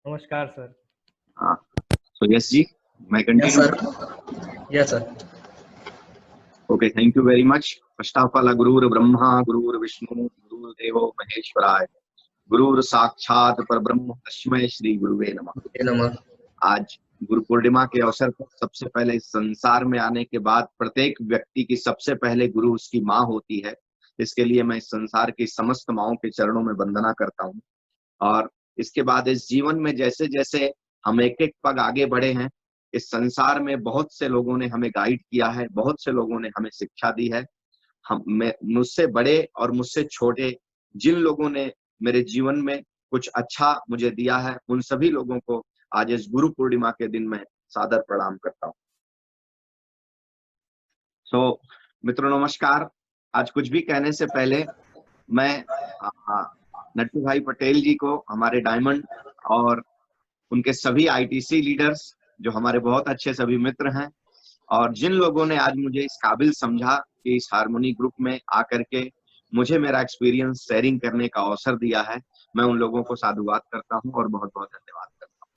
नमस्कार सर। हाँ, so yes जी, मैं Yes, continue. sir. Yes, sir. Okay, thank you very much. First of all, गुरुर् ब्रह्मा गुरुर्विष्णु गुरुर्देवो महेश्वराय, गुरुर् साक्षात परब्रह्म तस्मै श्री गुरुवे नमः। ये नमः। आज गुरु पूर्णिमा के अवसर पर सबसे पहले इस संसार में आने के बाद प्रत्येक व्यक्ति की सबसे पहले गुरु उसकी माँ होती है। इसके लिए मैं इस संसार की समस्त माँओं के चरणों में वंदना करता हूँ। और इसके बाद इस जीवन में जैसे जैसे हम एक एक पग आगे बढ़े हैं, इस संसार में बहुत से लोगों ने हमें गाइड किया है, बहुत से लोगों ने हमें शिक्षा दी है। मुझसे बड़े और मुझसे छोटे जिन लोगों ने मेरे जीवन में कुछ अच्छा मुझे दिया है, उन सभी लोगों को आज इस गुरु पूर्णिमा के दिन में सादर प्रणाम करता हूँ। सो मित्रों नमस्कार। आज कुछ भी कहने से पहले मैं नट्टू भाई पटेल जी को, हमारे डायमंड और उनके सभी आईटीसी लीडर्स जो हमारे बहुत अच्छे सभी मित्र हैं, और जिन लोगों ने आज मुझे इस काबिल समझा कि इस हार्मोनी ग्रुप में आकर के मुझे मेरा एक्सपीरियंस शेयरिंग करने का अवसर दिया है, मैं उन लोगों को साधुवाद करता हूं और बहुत बहुत धन्यवाद करता हूं।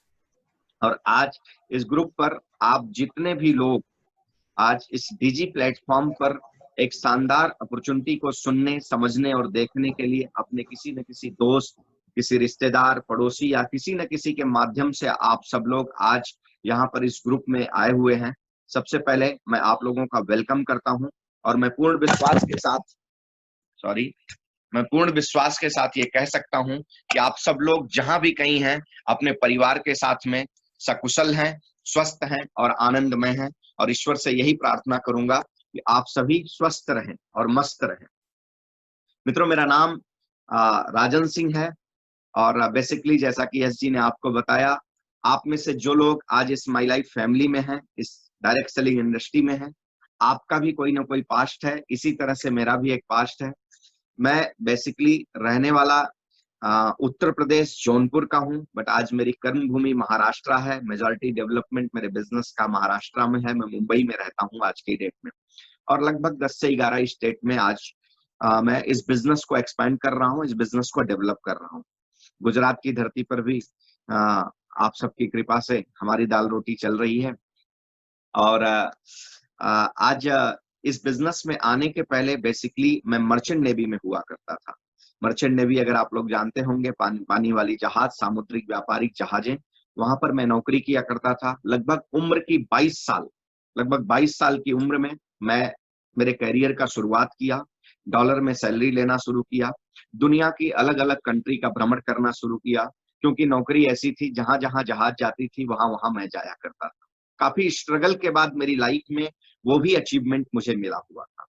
और आज इस ग्रुप पर आप जितने भी लोग आज इस डिजी प्लेटफॉर्म पर एक शानदार अपॉर्चुनिटी को सुनने, समझने और देखने के लिए अपने किसी न किसी दोस्त, किसी रिश्तेदार, पड़ोसी या किसी न किसी के माध्यम से आप सब लोग आज यहाँ पर इस ग्रुप में आए हुए हैं, सबसे पहले मैं आप लोगों का वेलकम करता हूं। और मैं पूर्ण विश्वास के साथ ये कह सकता हूं कि आप सब लोग जहां भी कहीं हैं, अपने परिवार के साथ में सकुशल हैं, स्वस्थ हैं और आनंदमय हैं। और ईश्वर से यही प्रार्थना करूंगा कि आप सभी स्वस्थ रहें और मस्त रहें। मित्रों, मेरा नाम राजन सिंह है और बेसिकली जैसा कि एस जी ने आपको बताया, आप में से जो लोग आज इस माई लाइफ फैमिली में हैं, इस डायरेक्ट सेलिंग इंडस्ट्री में हैं, आपका भी कोई ना कोई पास्ट है। इसी तरह से मेरा भी एक पास्ट है। मैं बेसिकली रहने वाला उत्तर प्रदेश जौनपुर का हूं, बट आज मेरी कर्म भूमि महाराष्ट्र है। मेजॉरिटी डेवलपमेंट मेरे बिजनेस का महाराष्ट्र में है। मैं मुंबई में रहता हूं आज की डेट में, और लगभग 10 से 11 स्टेट में आज मैं इस बिजनेस को एक्सपैंड कर रहा हूं, इस बिजनेस को डेवलप कर रहा हूं। गुजरात की धरती पर भी आप सबकी कृपा से हमारी दाल रोटी चल रही है। और आज इस बिजनेस में आने के पहले बेसिकली मैं मर्चेंट नेवी में हुआ करता था। मर्चेंट नेवी अगर आप लोग जानते होंगे, पानी वाली जहाज, सामुद्रिक व्यापारिक जहाजें, वहां पर मैं नौकरी किया करता था। लगभग 22 साल की उम्र में मैं मेरे करियर का शुरुआत किया। डॉलर में सैलरी लेना शुरू किया, दुनिया की अलग अलग कंट्री का भ्रमण करना शुरू किया, क्योंकि नौकरी ऐसी थी जहां जहां जहाज जाती थी वहां वहां मैं जाया करता था। काफी स्ट्रगल के बाद मेरी लाइफ में वो भी अचीवमेंट मुझे मिला हुआ था।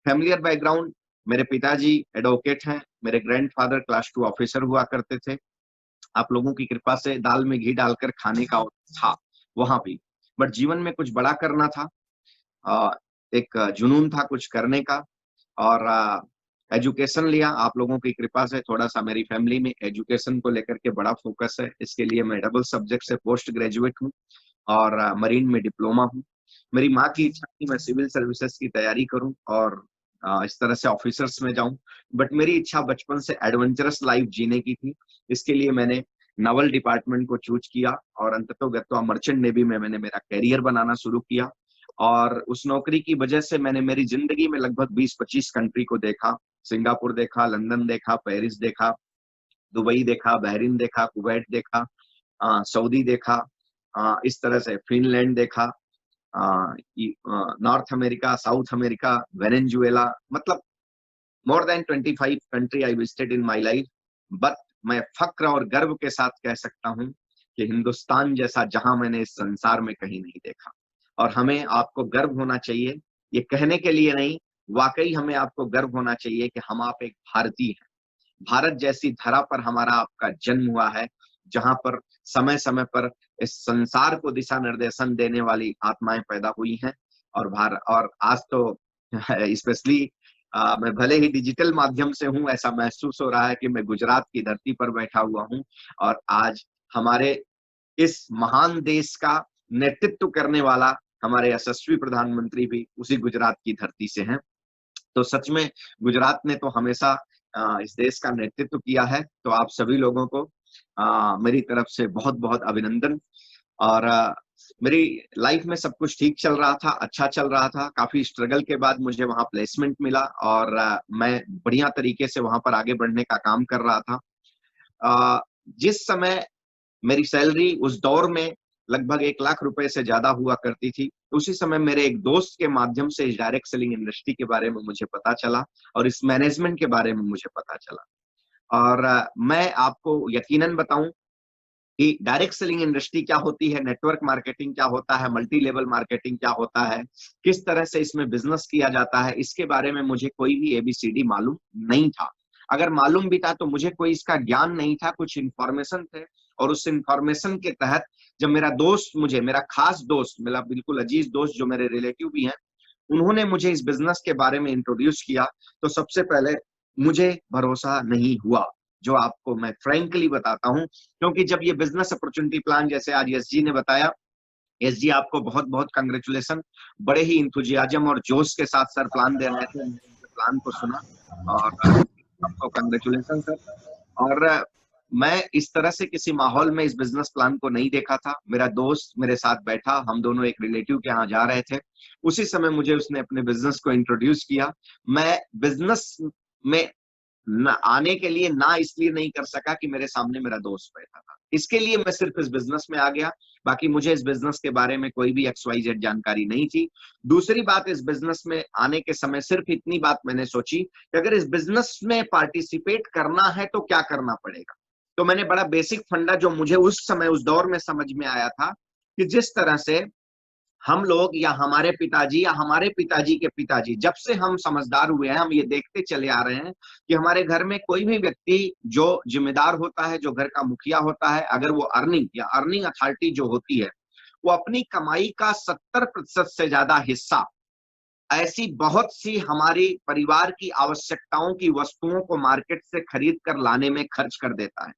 फैमिलियर बैकग्राउंड, मेरे पिताजी एडवोकेट हैं, मेरे ग्रैंडफादर क्लास 2 ऑफिसर हुआ करते थे। आप लोगों की कृपा से दाल में घी डालकर खाने का था वहां भी, बट जीवन में कुछ बड़ा करना था। एक जुनून था कुछ करने का, और एजुकेशन लिया। आप लोगों की कृपा से थोड़ा सा मेरी फैमिली में एजुकेशन को लेकर के बड़ा फोकस है। इसके लिए मैं डबल सब्जेक्ट से पोस्ट ग्रेजुएट हूँ और मरीन में डिप्लोमा हूँ। मेरी माँ की इच्छा थी मैं सिविल सर्विसेज की तैयारी करूं और इस तरह से ऑफिसर्स में जाऊं, बट मेरी इच्छा बचपन से एडवेंचरस लाइफ जीने की थी। इसके लिए मैंने नावल डिपार्टमेंट को चूज किया और अंततोगत्वा मर्चेंट नेवी में मैंने मेरा कैरियर बनाना शुरू किया। और उस नौकरी की वजह से मैंने मेरी जिंदगी में लगभग 20-25 कंट्री को देखा। सिंगापुर देखा, लंदन देखा, पेरिस देखा, दुबई देखा, बहरीन देखा, कुवैत देखा, सऊदी देखा, इस तरह से फिनलैंड देखा, North America, South America, Venezuela, मतलब more than 25 country I visited in my life. But मैं फक्र और गर्व के साथ कह सकता हूं कि हिंदुस्तान जैसा जहां मैंने इस संसार में कहीं नहीं देखा। और हमें आपको गर्व होना चाहिए, ये कहने के लिए नहीं, वाकई हमें आपको गर्व होना चाहिए कि हम आप एक भारतीय हैं। भारत जैसी धरा पर हमारा आपका जन्म हुआ है, जहां पर समय समय पर इस संसार को दिशा निर्देशन देने वाली आत्माएं पैदा हुई हैं। और आज तो स्पेशली मैं भले ही डिजिटल माध्यम से हूं, ऐसा महसूस हो रहा है कि मैं गुजरात की धरती पर बैठा हुआ हूं और आज हमारे इस महान देश का नेतृत्व करने वाला हमारे यशस्वी प्रधानमंत्री भी उसी गुजरात की धरती से हैं। तो सच में गुजरात ने तो हमेशा इस देश का नेतृत्व किया है। तो आप सभी लोगों को मेरी तरफ से बहुत बहुत अभिनंदन। और मेरी लाइफ में सब कुछ ठीक चल रहा था, अच्छा चल रहा था। काफी स्ट्रगल के बाद मुझे वहां प्लेसमेंट मिला और मैं बढ़िया तरीके से वहां पर आगे बढ़ने का काम कर रहा था। जिस समय मेरी सैलरी उस दौर में लगभग 1 लाख रुपए से ज्यादा हुआ करती थी, उसी समय मेरे एक दोस्त के माध्यम से इस डायरेक्ट सेलिंग इंडस्ट्री के बारे में मुझे पता चला और इस मैनेजमेंट के बारे में मुझे पता चला। और मैं आपको यकीनन बताऊं कि डायरेक्ट सेलिंग इंडस्ट्री क्या होती है, नेटवर्क मार्केटिंग क्या होता है, मल्टी लेवल मार्केटिंग क्या होता है, किस तरह से इसमें बिजनेस किया जाता है, इसके बारे में मुझे कोई भी एबीसीडी मालूम नहीं था। अगर मालूम भी था तो मुझे कोई इसका ज्ञान नहीं था, कुछ इन्फॉर्मेशन थे। और उस इन्फॉर्मेशन के तहत जब मेरा दोस्त मुझे, मेरा खास दोस्त, मेरा बिल्कुल अजीज दोस्त जो मेरे रिलेटिव भी हैं, उन्होंने मुझे इस बिजनेस के बारे में इंट्रोड्यूस किया, तो सबसे पहले मुझे भरोसा नहीं हुआ, जो आपको मैं फ्रैंकली बताता हूं। क्योंकि जब ये बिजनेस अपॉर्चुनिटी प्लान, जैसे आज एसजी ने बताया, एसजी आपको बहुत बहुत कंग्रेचुलेशन, बड़े ही इंथुजियाज्म और जोश के साथ सर प्लान दे रहे थे। प्लान को सुना और आपको कंग्रेचुलेशन सर। और मैं इस तरह से किसी माहौल में इस बिजनेस प्लान को नहीं देखा था। मेरा दोस्त मेरे साथ बैठा, हम दोनों एक रिलेटिव के यहाँ जा रहे थे, उसी समय मुझे उसने अपने बिजनेस को इंट्रोड्यूस किया। मैं बिजनेस में न आने के लिए ना इसलिए नहीं कर सका कि मेरे सामने मेरा दोस्त बैठा था, इसके लिए मैं सिर्फ इस बिजनेस में आ गया। बाकी मुझे इस बिजनेस के बारे में कोई भी XYZ जानकारी नहीं थी। दूसरी बात, इस बिजनेस में आने के समय सिर्फ इतनी बात मैंने सोची कि अगर इस बिजनेस में पार्टिसिपेट करना है तो क्या करना पड़ेगा। तो मैंने बड़ा बेसिक फंडा जो मुझे उस समय उस दौर में समझ में आया था कि जिस तरह से हम लोग या हमारे पिताजी के पिताजी, जब से हम समझदार हुए हैं, हम ये देखते चले आ रहे हैं कि हमारे घर में कोई भी व्यक्ति जो जिम्मेदार होता है, जो घर का मुखिया होता है, अगर वो अर्निंग या अर्निंग अथॉरिटी जो होती है, वो अपनी कमाई का 70% से ज्यादा हिस्सा ऐसी बहुत सी हमारी परिवार की आवश्यकताओं की वस्तुओं को मार्केट से खरीद कर लाने में खर्च कर देता है।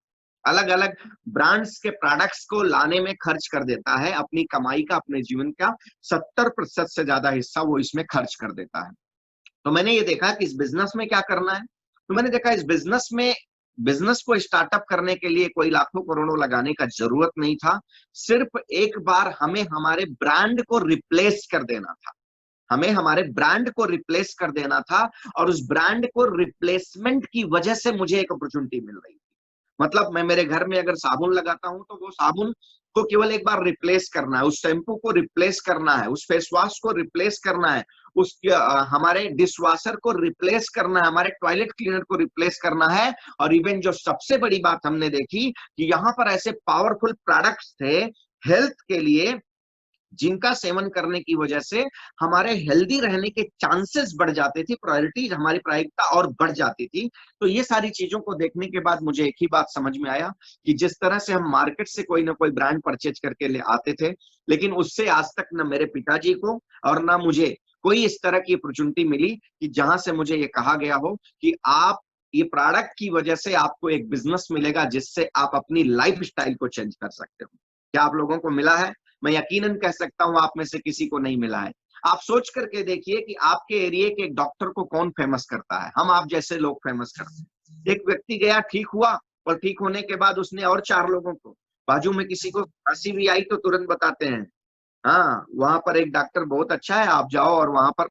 अलग अलग ब्रांड्स के प्रोडक्ट्स को लाने में खर्च कर देता है। अपनी कमाई का, अपने जीवन का 70% से ज्यादा हिस्सा वो इसमें खर्च कर देता है। तो मैंने ये देखा कि इस बिजनेस में क्या करना है। तो मैंने देखा इस बिजनेस में, बिजनेस को स्टार्टअप करने के लिए कोई लाखों करोड़ों लगाने का जरूरत नहीं था। सिर्फ एक बार हमें हमारे ब्रांड को रिप्लेस कर देना था, हमें हमारे ब्रांड को रिप्लेस कर देना था। और उस ब्रांड को रिप्लेसमेंट की वजह से मुझे एक अपॉर्चुनिटी मिल रही थी। मतलब मैं मेरे घर में अगर साबुन लगाता हूं तो वो साबुन को केवल एक बार रिप्लेस करना है, उस शैम्पू को रिप्लेस करना है, उस फेस वॉश को रिप्लेस करना है, उस हमारे डिश वॉशर को रिप्लेस करना है, हमारे टॉयलेट क्लीनर को रिप्लेस करना है। और इवन जो सबसे बड़ी बात हमने देखी कि यहाँ पर ऐसे पावरफुल प्रोडक्ट्स थे हेल्थ के लिए, जिनका सेवन करने की वजह से हमारे हेल्दी रहने के चांसेस बढ़ जाते थे, प्रायोरिटीज, हमारी प्राथमिकता और बढ़ जाती थी। तो ये सारी चीजों को देखने के बाद मुझे एक ही बात समझ में आया कि जिस तरह से हम मार्केट से कोई ना कोई ब्रांड परचेज करके ले आते थे, लेकिन उससे आज तक न मेरे पिताजी को और ना मुझे कोई इस तरह की अपॉर्चुनिटी मिली कि जहां से मुझे ये कहा गया हो कि आप ये प्रोडक्ट की वजह से आपको एक बिजनेस मिलेगा जिससे आप अपनी लाइफ स्टाइल को चेंज कर सकते हो। क्या आप लोगों को मिला है? मैं यकीनन कह सकता हूं आप में से किसी को नहीं मिला है। आप सोच करके देखिए कि आपके एरिया के एक डॉक्टर को कौन फेमस करता है? हम आप जैसे लोग फेमस करते हैं। एक व्यक्ति गया, ठीक हुआ, और ठीक होने के बाद उसने और 4 लोगों को, बाजू में किसी को खांसी भी आई तो तुरंत बताते हैं, हाँ वहां पर एक डॉक्टर बहुत अच्छा है, आप जाओ और वहां पर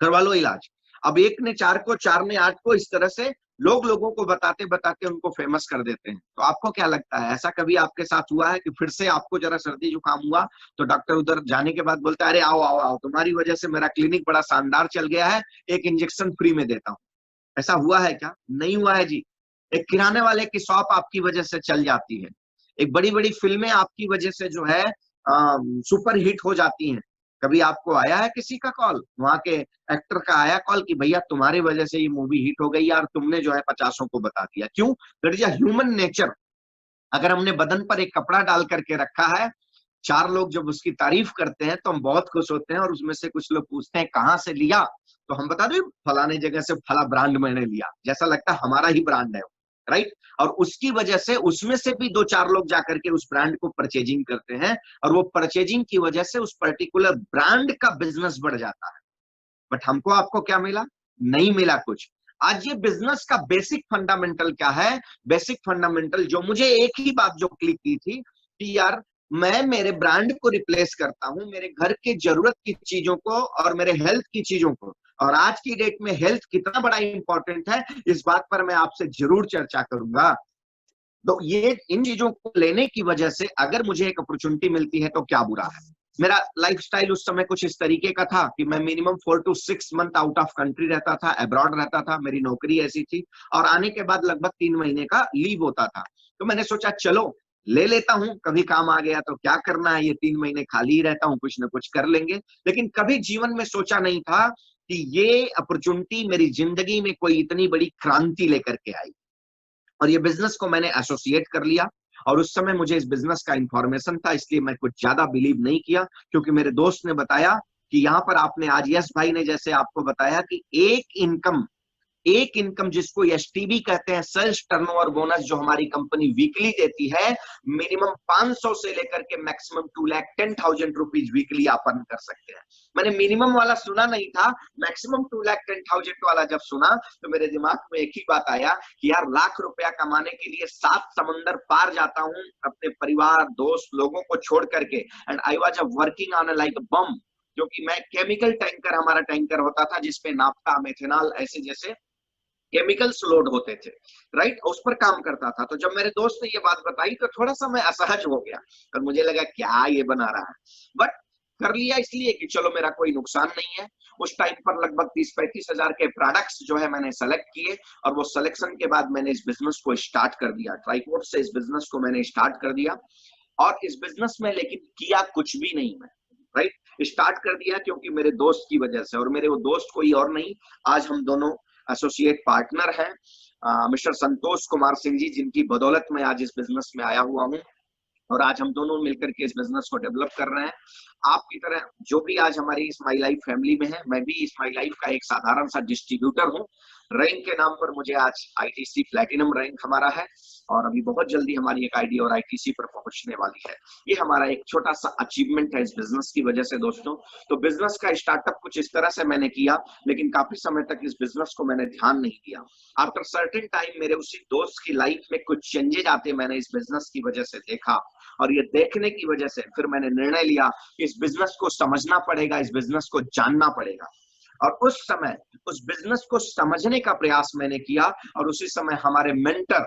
करवा लो इलाज। अब एक ने 4 को, 4 ने 8 को, इस तरह से लोग लोगों को बताते बताते उनको फेमस कर देते हैं। तो आपको क्या लगता है, ऐसा कभी आपके साथ हुआ है कि फिर से आपको जरा सर्दी जुकाम हुआ तो डॉक्टर उधर जाने के बाद बोलता है अरे आओ आओ आओ, तुम्हारी वजह से मेरा क्लिनिक बड़ा शानदार चल गया है, एक इंजेक्शन फ्री में देता हूँ। ऐसा हुआ है क्या? नहीं हुआ है जी। एक किराने वाले की शॉप आपकी वजह से चल जाती है, एक बड़ी बड़ी फिल्में आपकी वजह से जो है सुपर हिट हो जाती हैं। कभी आपको आया है किसी का कॉल, वहां के एक्टर का आया कॉल कि भैया तुम्हारी वजह से ये मूवी हिट हो गई यार, तुमने जो है 50 को बता दिया? क्यों? That is a human nature. अगर हमने बदन पर एक कपड़ा डाल करके रखा है, 4 लोग जब उसकी तारीफ करते हैं तो हम बहुत खुश होते हैं, और उसमें से कुछ लोग पूछते हैं कहाँ से लिया, तो हम बता दें फलाने जगह से फला ब्रांड मैंने लिया, जैसा लगता है हमारा ही ब्रांड है, राइट। और उसकी वजह से उसमें से भी 2-4 लोग जाकर के उस ब्रांड को परचेजिंग करते हैं, और वो परचेजिंग की वजह से उस पर्टिकुलर ब्रांड का बिजनेस बढ़ जाता है। बट हमको आपको क्या मिला? नहीं मिला कुछ। आज ये बिजनेस का बेसिक फंडामेंटल क्या है? बेसिक फंडामेंटल जो मुझे एक ही बात जो क्लिक की थी कि यार मैं मेरे ब्रांड को रिप्लेस करता हूं, मेरे घर के जरूरत की चीजों को और मेरे हेल्थ की चीजों को। और आज की डेट में हेल्थ कितना बड़ा इंपॉर्टेंट है, इस बात पर मैं आपसे जरूर चर्चा करूंगा। तो ये इन चीजों को लेने की वजह से अगर मुझे एक अपॉर्चुनिटी मिलती है तो क्या बुरा है। मेरा लाइफस्टाइल उस समय कुछ इस तरीके का था कि मैं minimum 4 to 6 month out of country रहता था, अब्रॉड रहता था, मेरी नौकरी ऐसी थी, और आने के बाद लगभग 3 महीने का लीव होता था। तो मैंने सोचा चलो ले लेता हूं, कभी काम आ गया तो क्या करना है, ये 3 महीने खाली ही रहता हूं, कुछ ना कुछ कर लेंगे। लेकिन कभी जीवन में सोचा नहीं था कि ये अपॉर्चुनिटी मेरी जिंदगी में कोई इतनी बड़ी क्रांति लेकर के आई। और ये बिजनेस को मैंने एसोसिएट कर लिया, और उस समय मुझे इस बिजनेस का इंफॉर्मेशन था, इसलिए मैं कुछ ज्यादा बिलीव नहीं किया, क्योंकि मेरे दोस्त ने बताया कि यहाँ पर आपने आज यस भाई ने जैसे आपको बताया कि एक इनकम जिसको एसटीबी कहते हैं, सेल्स टर्नओवर बोनस, जो हमारी कंपनी वीकली देती है, मिनिमम 500 से लेकर के मैक्सिमम 2,10,000 रुपीज वीकली आप अर्न कर सकते हैं। मैंने मिनिमम वाला सुना नहीं था, मैक्सिमम 2,10,000 वाला जब सुना तो मेरे दिमाग में एक ही बात आया कि यार लाख रुपया कमाने के लिए 7 समंदर पार जाता हूं अपने परिवार, दोस्त, लोगों को छोड़ करके। And I was working on like bomb, क्योंकि मैं केमिकल टैंकर, हमारा टैंकर होता था जिसपे नाफ्ता, मेथेनॉल ऐसे जैसे केमिकल्स लोड होते थे, राइट, उस पर काम करता था। तो जब मेरे दोस्त ने ये बात बताई तो थोड़ा सा मैं असहज हो गया, और मुझे लगा क्या ये बना रहा है, बट कर लिया इसलिए कि चलो मेरा कोई नुकसान नहीं है। उस टाइम पर लगभग 30-35 हजार के प्रोडक्ट्स जो है मैंने सेलेक्ट किए, और वो सिलेक्शन के बाद मैंने इस बिजनेस को स्टार्ट कर दिया। ट्राइकोट से इस बिजनेस को मैंने स्टार्ट कर दिया, और इस बिजनेस में लेकिन किया कुछ भी नहीं मैं, राइट, स्टार्ट कर दिया क्योंकि मेरे दोस्त की वजह से। और मेरे वो दोस्त कोई और नहीं, आज हम दोनों एसोसिएट पार्टनर हैं, मिस्टर संतोष कुमार सिंह जी, जिनकी बदौलत मैं आज इस बिजनेस में आया हुआ हूं, और आज हम दोनों मिलकर के इस बिजनेस को डेवलप कर रहे हैं। आपकी तरह जो भी आज हमारी स्माइल लाइफ फैमिली में है, मैं भी स्माइल लाइफ का एक साधारण सा डिस्ट्रीब्यूटर हूं। रैंक के नाम पर मुझे आज आईटीसी प्लैटिनम रैंक हमारा है, और अभी बहुत जल्दी हमारी एक आईडी और आईटीसी पर पहुंचने वाली है। ये हमारा एक छोटा सा अचीवमेंट है इस बिजनेस की वजह से दोस्तों। तो बिजनेस का स्टार्टअप कुछ इस तरह से मैंने किया, लेकिन काफी समय तक इस बिजनेस को मैंने ध्यान नहीं दिया। आफ्टर सर्टेन टाइम मेरे उसी दोस्त की लाइफ में कुछ चेंजेज आते मैंने इस बिजनेस की वजह से देखा, और ये देखने की वजह से फिर मैंने निर्णय लिया कि इस बिजनेस को समझना पड़ेगा, इस बिजनेस को जानना पड़ेगा। और उस समय उस बिजनेस को समझने का प्रयास मैंने किया, और उसी समय हमारे मेंटर,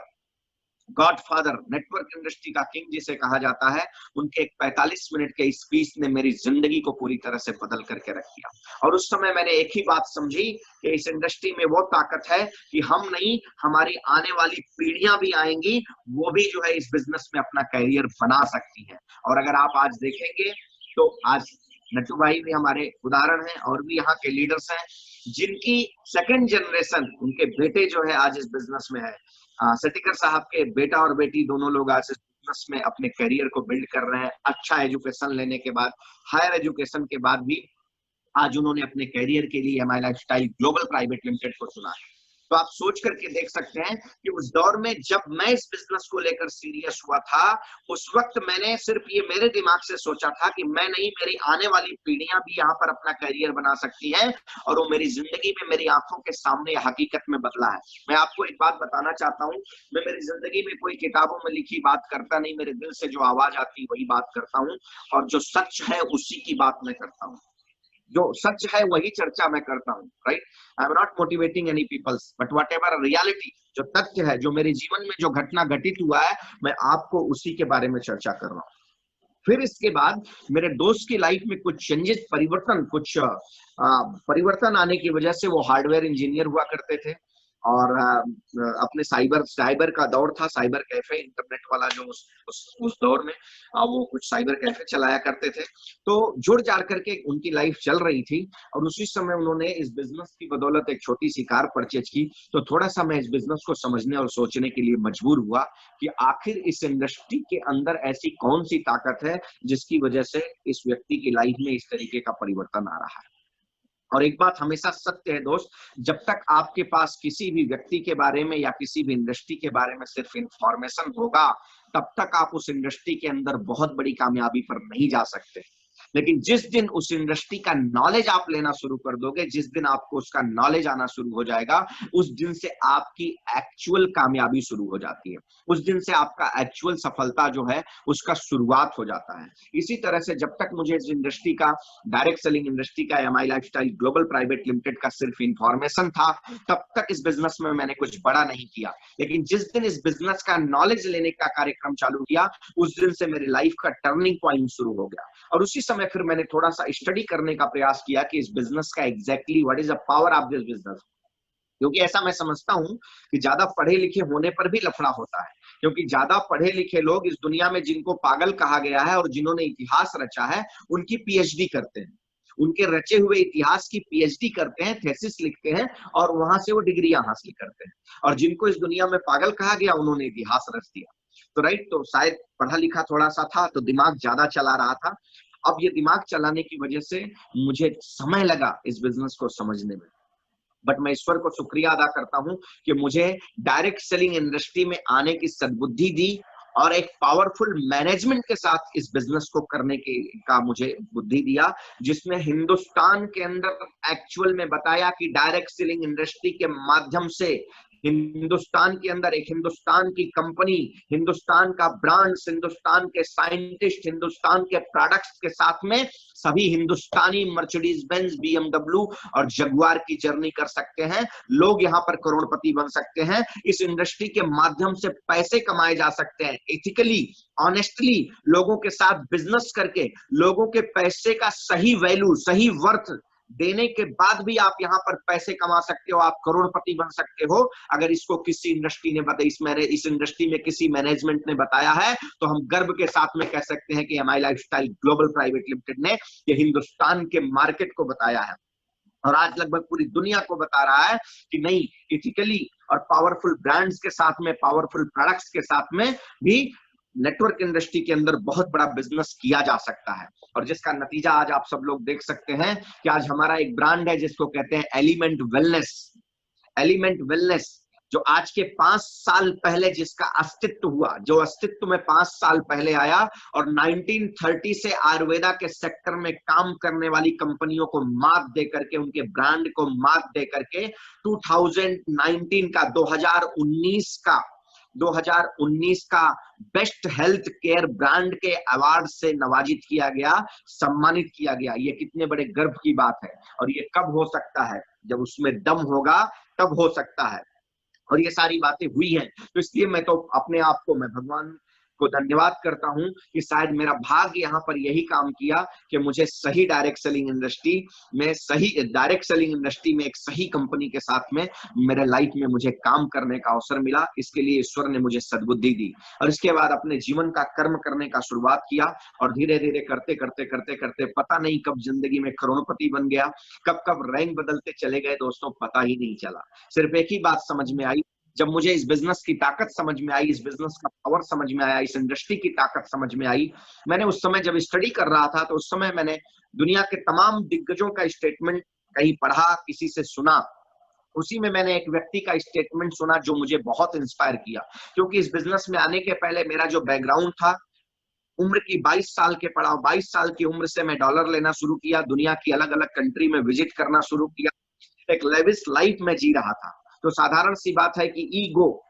गॉडफादर, नेटवर्क इंडस्ट्री का किंग जिसे कहा जाता है, उनके एक 45 मिनट के स्पीच ने मेरी जिंदगी को पूरी तरह से बदल करके रख दिया। और उस समय मैंने एक ही बात समझी कि इस इंडस्ट्री में वो ताकत है कि हम नहीं, हमारी आने वाली पीढ़ियां भी आएंगी, वो भी जो है इस बिजनेस में अपना करियर बना सकती हैं। और अगर आप आज देखेंगे तो आज नट्टू भाई भी हमारे उदाहरण हैं, और भी यहाँ के लीडर्स हैं जिनकी सेकंड जनरेशन, उनके बेटे जो है आज इस बिजनेस में है। सेटिकर साहब के बेटा और बेटी दोनों लोग आज इस बिजनेस में अपने करियर को बिल्ड कर रहे हैं। अच्छा एजुकेशन लेने के बाद, हायर एजुकेशन के बाद भी आज उन्होंने अपने करियर के लिए MI lifestyle global private limited को चुना है। तो आप सोच करके देख सकते हैं कि उस दौर में जब मैं इस बिजनेस को लेकर सीरियस हुआ था, उस वक्त मैंने सिर्फ ये मेरे दिमाग से सोचा था कि मैं नहीं, मेरी आने वाली पीढ़ियां भी यहाँ पर अपना करियर बना सकती हैं, और वो मेरी जिंदगी में मेरी आंखों के सामने हकीकत में बदला है। मैं आपको एक बात बताना चाहता हूँ, मैं मेरी जिंदगी में कोई किताबों में लिखी बात करता नहीं, मेरे दिल से जो आवाज आती वही बात करता हूँ, और जो सच है उसी की बात मैं करता हूँ, जो सच है वही चर्चा मैं करता हूँ, right. I am not motivating any peoples, but whatever reality, जो तथ्य है, जो मेरे जीवन में जो घटना घटित हुआ है, मैं आपको उसी के बारे में चर्चा कर रहा हूँ। फिर इसके बाद मेरे दोस्त की लाइफ में कुछ चेंजेस, परिवर्तन आने की वजह से, वो हार्डवेयर इंजीनियर हुआ करते थे, और अपने साइबर का दौर था, साइबर कैफे, इंटरनेट वाला जो उस दौर में वो कुछ साइबर कैफे चलाया करते थे। तो जुड़ जाड़ करके उनकी लाइफ चल रही थी, और उसी समय उन्होंने इस बिजनेस की बदौलत एक छोटी सी कार परचेज की। तो थोड़ा सा मैं इस बिजनेस को समझने और सोचने के लिए मजबूर हुआ कि आखिर इस इंडस्ट्री के अंदर ऐसी कौन सी ताकत है जिसकी वजह से इस व्यक्ति की लाइफ में इस तरीके का परिवर्तन आ रहा है। और एक बात हमेशा सत्य है दोस्त, जब तक आपके पास किसी भी व्यक्ति के बारे में या किसी भी इंडस्ट्री के बारे में सिर्फ इंफॉर्मेशन होगा, तब तक आप उस इंडस्ट्री के अंदर बहुत बड़ी कामयाबी पर नहीं जा सकते। लेकिन जिस दिन उस इंडस्ट्री का नॉलेज आप लेना शुरू कर दोगे, जिस दिन आपको उसका नॉलेज आना शुरू हो जाएगा, उस दिन से आपकी एक्चुअल कामयाबी शुरू हो जाती है, उस दिन से आपका एक्चुअल सफलता जो है उसका शुरुआत हो जाता है। इसी तरह से जब तक मुझे इस इंडस्ट्री का, डायरेक्ट सेलिंग इंडस्ट्री का, MI lifestyle global private limited का सिर्फ इंफॉर्मेशन था, तब तक इस बिजनेस में मैंने कुछ बड़ा नहीं किया। लेकिन जिस दिन इस बिजनेस का नॉलेज लेने का कार्यक्रम चालू किया, उस दिन से मेरी लाइफ का टर्निंग पॉइंट शुरू हो गया। और उसी समय फिर मैंने थोड़ा सा स्टडी करने का प्रयास किया कि इस बिजनेस का exactly what is the power of this business. क्योंकि ऐसा मैं समझता हूं कि ज्यादा पढ़े लिखे होने पर भी लफड़ा होता है, क्योंकि ज्यादा पढ़े लिखे लोग इस दुनिया में जिनको पागल कहा गया है और जिन्होंने इतिहास रचा है, उनकी पीएचडी करते हैं, उनके रचे हुए इतिहास की पीएचडी करते हैं, थेसिस लिखते हैं और वहां से वो डिग्रियां हासिल करते हैं। और जिनको इस दुनिया में पागल कहा गया, उन्होंने इतिहास रच दिया। तो राइट, तो शायद पढ़ा लिखा थोड़ा सा था तो दिमाग ज्यादा चला रहा था। अब ये दिमाग चलाने की वजह से मुझे समय लगा इस बिजनेस को समझने में, बट मैं ईश्वर को शुक्रिया अदा करता हूं कि मुझे डायरेक्ट सेलिंग इंडस्ट्री में आने की सद्बुद्धि दी और एक पावरफुल मैनेजमेंट के साथ इस बिजनेस को करने का मुझे बुद्धि दिया, जिसने हिंदुस्तान के अंदर एक्चुअल में बताया कि डायरेक्ट सेलिंग इंडस्ट्री के माध्यम से हिंदुस्तान के अंदर एक हिंदुस्तान की कंपनी, हिंदुस्तान का ब्रांड्स, हिंदुस्तान के साइंटिस्ट, हिंदुस्तान के प्रोडक्ट्स के साथ में सभी हिंदुस्तानी मर्सिडीज बेंज, बीएमडब्ल्यू और जगुआर की जर्नी कर सकते हैं। लोग यहाँ पर करोड़पति बन सकते हैं। इस इंडस्ट्री के माध्यम से पैसे कमाए जा सकते हैं, एथिकली, ऑनेस्टली लोगों के साथ बिजनेस करके लोगों के पैसे का सही वैल्यू, सही वर्थ देने के बाद भी आप यहाँ पर पैसे कमा सकते हो, आप करोड़पति बन सकते हो। अगर इसको किसी इंडस्ट्री ने बताया, इस इंडस्ट्री में किसी मैनेजमेंट ने बताया है, तो हम गर्व के साथ में कह सकते हैं कि MI lifestyle global private limited ने ये हिंदुस्तान के मार्केट को बताया है और आज लगभग पूरी दुनिया को बता रहा है कि नहीं, इथिकली और पावरफुल ब्रांड्स के साथ में, पावरफुल प्रोडक्ट्स के साथ में भी नेटवर्क इंडस्ट्री के अंदर बहुत बड़ा बिजनेस किया जा सकता है। और जिसका नतीजा आज आप सब लोग देख सकते हैं कि आज हमारा एक ब्रांड है जिसको कहते हैं एलिमेंट वेलनेस। एलिमेंट वेलनेस जो आज के 5 साल पहले जिसका अस्तित्व हुआ, जो अस्तित्व में 5 साल पहले आया और 1930 से आयुर्वेदा के सेक्टर में काम करने वाली कंपनियों को मात दे करके, उनके ब्रांड को मात दे करके 2019 का 2019 का बेस्ट हेल्थ केयर ब्रांड के अवार्ड से नवाजित किया गया, सम्मानित किया गया। ये कितने बड़े गर्व की बात है। और ये कब हो सकता है? जब उसमें दम होगा तब हो सकता है। और ये सारी बातें हुई हैं, तो इसलिए मैं तो अपने आप को, मैं भगवान को धन्यवाद करता हूं कि शायद मेरा भाग्य यहाँ पर यही काम किया कि मुझे सही डायरेक्ट सेलिंग इंडस्ट्री में एक सही कंपनी के साथ में मेरे लाइफ में मुझे काम करने का अवसर मिला। इसके लिए ईश्वर ने मुझे सद्बुद्धि दी और इसके बाद अपने जीवन का कर्म करने का शुरुआत किया और धीरे धीरे करते करते करते करते पता नहीं कब जिंदगी में करोड़पति बन गया, कब कब रैंक बदलते चले गए दोस्तों, पता ही नहीं चला। सिर्फ एक ही बात समझ में आई, जब मुझे इस बिजनेस की ताकत समझ में आई, इस बिजनेस का पावर समझ में आया, इस इंडस्ट्री की ताकत समझ में आई। मैंने उस समय जब स्टडी कर रहा था तो उस समय मैंने दुनिया के तमाम दिग्गजों का स्टेटमेंट कहीं पढ़ा, किसी से सुना। उसी में मैंने एक व्यक्ति का स्टेटमेंट सुना जो मुझे बहुत इंस्पायर किया, क्योंकि इस बिजनेस में आने के पहले मेरा जो बैकग्राउंड था, उम्र की 22 साल के पड़ाव, 22 साल की उम्र से मैं डॉलर लेना शुरू किया, दुनिया की अलग अलग कंट्री में विजिट करना शुरू किया, एक लेविश लाइफ में जी रहा था। तो साधारण सी बात है कि ईगो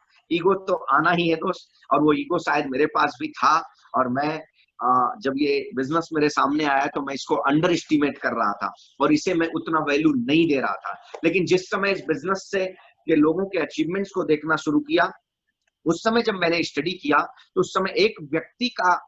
तो आना ही है दोस्त, और वो ईगो शायद मेरे पास भी था। और मैं जब ये बिजनेस मेरे सामने आया तो मैं इसको अंडर एस्टिमेट कर रहा था और इसे मैं उतना वैल्यू नहीं दे रहा था। लेकिन जिस समय इस बिजनेस से के लोगों के अचीवमेंट्स को देखना शुरू किया, उस समय जब मैंने स्टडी किया तो उस समय एक व्यक्ति का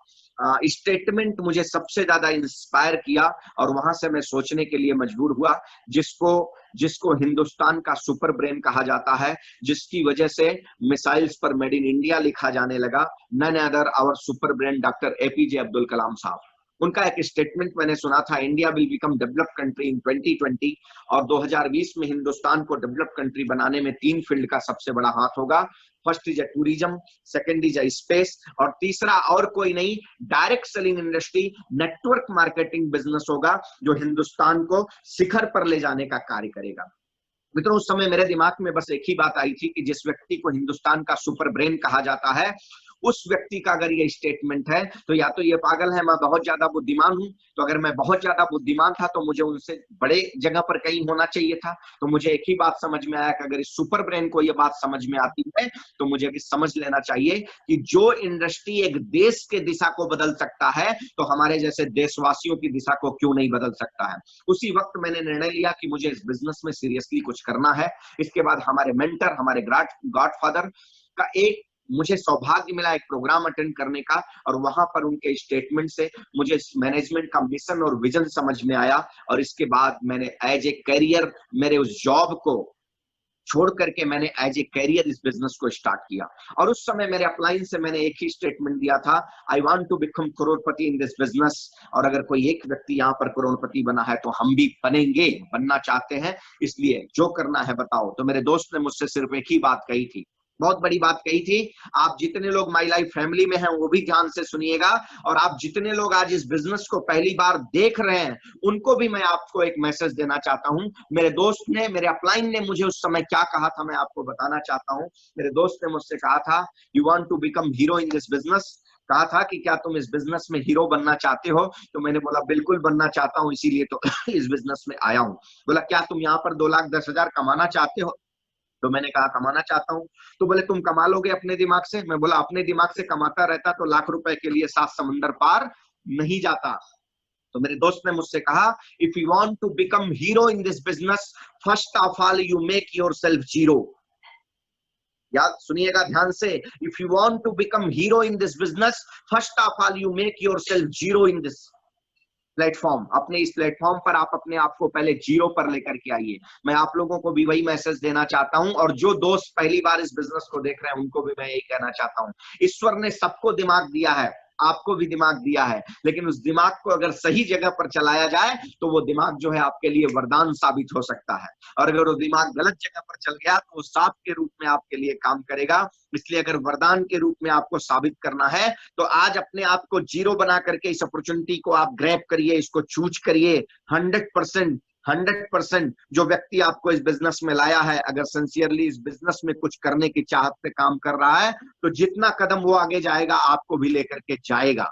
स्टेटमेंट मुझे सबसे ज्यादा इंस्पायर किया और वहां से मैं सोचने के लिए मजबूर हुआ, जिसको हिंदुस्तान का सुपर ब्रेन कहा जाता है, जिसकी वजह से मिसाइल्स पर मेड इन इंडिया लिखा जाने लगा, none other our super brain doctor APJ Abdul Kalam sahab. उनका एक स्टेटमेंट मैंने सुना था, India will become developed country in 2020, और 2020 में हिंदुस्तान को डेवलप्ड कंट्री बनाने में 3 फील्ड का सबसे बड़ा हाथ होगा। First is tourism, second is space, और तीसरा और कोई नहीं, direct selling industry, network marketing business होगा जो हिंदुस्तान को शिखर पर ले जाने का कार्य करेगा। मित्रों, उस समय मेरे दिमाग में बस एक ही बात आई थी कि जिस व्यक्ति को हिंदुस्तान का सुपर ब्रेन कहा जाता है, उस व्यक्ति का अगर ये स्टेटमेंट है तो या तो ये पागल है, मैं बहुत ज्यादा बुद्धिमान हूं। तो अगर मैं बहुत ज्यादा बुद्धिमान था तो मुझे उनसे बड़े जगह पर कहीं होना चाहिए था। तो मुझे एक ही बात समझ में आया कि अगर इस सुपर ब्रेन को ये बात समझ में आती है तो मुझे भी समझ लेना चाहिए कि जो इंडस्ट्री एक देश के दिशा को बदल सकता है तो हमारे जैसे देशवासियों की दिशा को क्यों नहीं बदल सकता है। उसी वक्त मैंने निर्णय लिया कि मुझे इस बिजनेस में सीरियसली कुछ करना है। इसके बाद हमारे मेंटर, हमारे गॉडफादर का एक मुझे सौभाग्य मिला एक प्रोग्राम अटेंड करने का, और वहां पर उनके स्टेटमेंट से मुझे मैनेजमेंट का मिशन और विजन समझ में आया। और इसके बाद मैंने एज ए करियर मेरे उस जॉब को छोड़ करके मैंने एज ए करियर इस बिजनेस को स्टार्ट किया। और उस समय मेरे अपलाइन से मैंने एक ही स्टेटमेंट दिया था, आई वांट टू बिकम करोड़पति इन दिस बिजनेस। और अगर कोई एक व्यक्ति यहाँ पर करोड़पति बना है तो हम भी बनेंगे, बनना चाहते हैं, इसलिए जो करना है बताओ। तो मेरे दोस्त ने मुझसे सिर्फ एक ही बात कही थी, बहुत बड़ी बात कही थी। आप जितने लोग माई लाइफ फैमिली में हैं वो भी ध्यान से सुनिएगा, और आप जितने लोग आज इस बिजनेस को पहली बार देख रहे हैं उनको भी मैं आपको एक मैसेज देना चाहता हूं। मेरे दोस्त ने, मेरे अपलाइन ने मुझे उस समय क्या कहा था मैं आपको बताना चाहता हूं। मेरे दोस्त ने मुझसे कहा था, you want to become hero in this business. कहा था कि क्या तुम इस बिजनेस में हीरो बनना चाहते हो। तो मैंने बोला बिल्कुल बनना चाहता हूं, इसीलिए तो इस बिजनेस में आया हूं। बोला क्या तुम यहाँ पर 2,10,000 कमाना चाहते हो। तो मैंने कहा कमाना चाहता हूं। तो बोले तुम कमा लोगे अपने दिमाग से। मैं बोला अपने दिमाग से कमाता रहता तो लाख रुपए के लिए 7 समंदर पार नहीं जाता। तो मेरे दोस्त ने मुझसे कहा, if you want to become hero in this business, first of all you make yourself zero. याद सुनिएगा ध्यान से, if you want to become hero in this business, first of all you make yourself zero in this platform. अपने इस platform पर आप अपने आप को पहले जीरो पर लेकर के आइए। मैं आप लोगों को भी वही मैसेज देना चाहता हूं, और जो दोस्त पहली बार इस बिजनेस को देख रहे हैं उनको भी मैं यही कहना चाहता हूं। ईश्वर ने सबको दिमाग दिया है, आपको भी दिमाग दिया है, लेकिन उस दिमाग को अगर सही जगह पर चलाया जाए तो वो दिमाग जो है आपके लिए वरदान साबित हो सकता है। और अगर वो दिमाग गलत जगह पर चल गया तो वो सांप के रूप में आपके लिए काम करेगा। इसलिए अगर वरदान के रूप में आपको साबित करना है तो आज अपने आप को जीरो बना करके इस अपॉर्चुनिटी को आप ग्रैब करिए, इसको चूज करिए। 100% जो व्यक्ति आपको इस बिजनेस में लाया है, अगर सिंसियरली इस बिजनेस में कुछ करने की चाहत से काम कर रहा है तो जितना कदम वो आगे जाएगा आपको भी लेकर के जाएगा।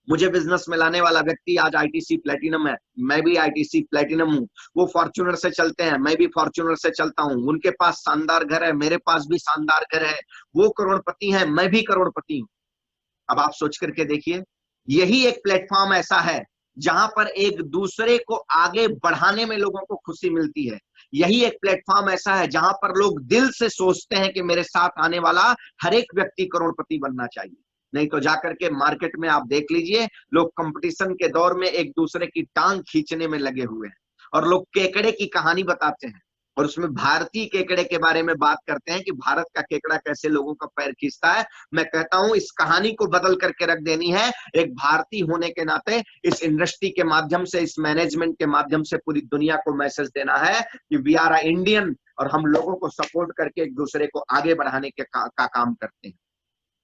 मुझे बिजनेस में लाने वाला व्यक्ति आज आईटीसी प्लेटिनम है, मैं भी आईटीसी प्लेटिनम हूँ। वो फॉर्च्यूनर से चलते हैं, मैं भी फॉर्च्यूनर से चलता हूँ। उनके पास शानदार घर है, मेरे पास भी शानदार घर है। वो करोड़पति हैं, मैं भी करोड़पति हूँ। अब आप सोच करके देखिए, यही एक प्लेटफॉर्म ऐसा है जहां पर एक दूसरे को आगे बढ़ाने में लोगों को खुशी मिलती है। यही एक प्लेटफॉर्म ऐसा है जहां पर लोग दिल से सोचते हैं कि मेरे साथ आने वाला हर एक व्यक्ति करोड़पति बनना चाहिए। नहीं तो जाकर के मार्केट में आप देख लीजिए, लोग कंपटीशन के दौर में एक दूसरे की टांग खींचने में लगे हुए हैं, और लोग केकड़े की कहानी बताते हैं और उसमें भारतीय केकड़े के बारे में बात करते हैं कि भारत का केकड़ा कैसे लोगों का पैर खींचता है। मैं कहता हूं इस कहानी को बदल करके रख देनी है। एक भारतीय होने के नाते इस इंडस्ट्री के माध्यम से, इस मैनेजमेंट के माध्यम से पूरी दुनिया को मैसेज देना है कि वी आर इंडियन, और हम लोगों को सपोर्ट करके एक दूसरे को आगे बढ़ाने के का काम करते हैं।